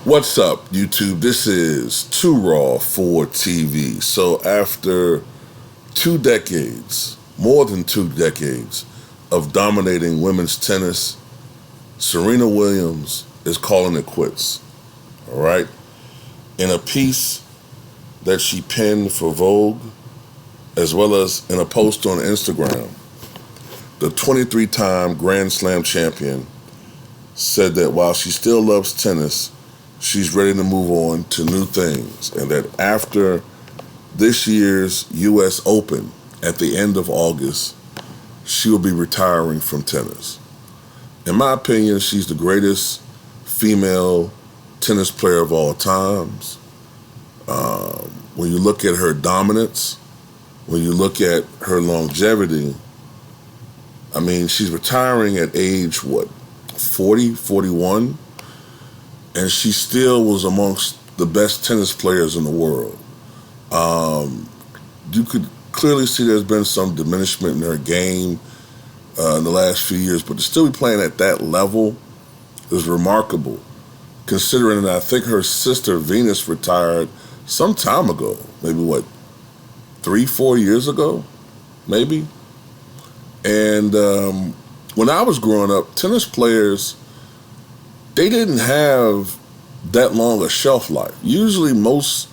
What's up, YouTube? This is Too Raw for TV. So after 2 decades, more than 2 decades, of dominating women's tennis, Serena Williams is calling it quits. All right? In a piece that she penned for Vogue, as well as in a post on Instagram, the 23-time Grand Slam champion said that while she still loves tennis, she's ready to move on to new things, and that after this year's U.S. Open at the end of August, she will be retiring from tennis. In my opinion, she's the greatest female tennis player of all times. When you look at her dominance, when you look at her longevity, I mean, she's retiring at age, 40, 41? And she still was amongst the best tennis players in the world. You could clearly see there's been some diminishment in her game in the last few years, but to still be playing at that level is remarkable, considering that I think her sister Venus retired some time ago, maybe 3-4 years ago, maybe. And when I was growing up, tennis players, they didn't have that long a shelf life. Usually most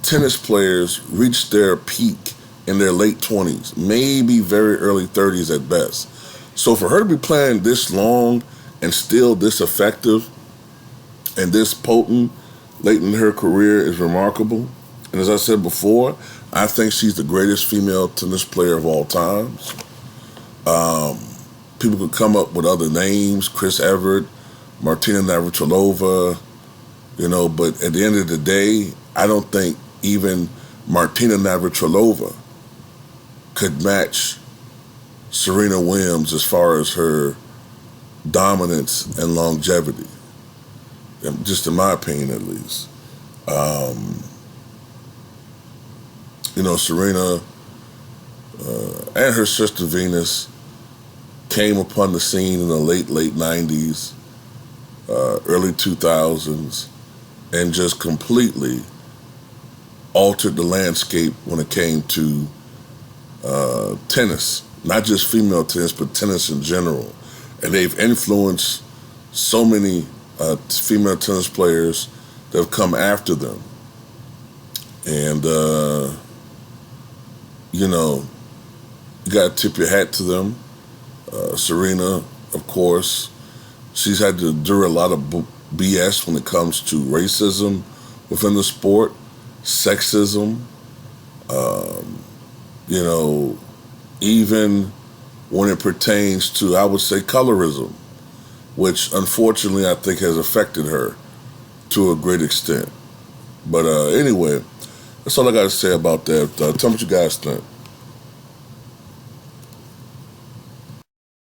tennis players reach their peak in their late 20s, maybe very early 30s at best. So for her to be playing this long and still this effective and this potent late in her career is remarkable. And as I said before, I think she's the greatest female tennis player of all times. People could come up with other names, Chris Evert, Martina Navratilova, but at the end of the day, I don't think even Martina Navratilova could match Serena Williams as far as her dominance and longevity, just in my opinion at least. Serena and her sister Venus came upon the scene in the late 90s, early 2000s, and just completely altered the landscape when it came to tennis, not just female tennis, but tennis in general. And they've influenced so many female tennis players that have come after them. And, you got to tip your hat to them. Serena, of course, she's had to endure a lot of BS when it comes to racism within the sport, sexism, even when it pertains to, I would say, colorism, which unfortunately I think has affected her to a great extent. But anyway, that's all I got to say about that. Tell me what you guys think.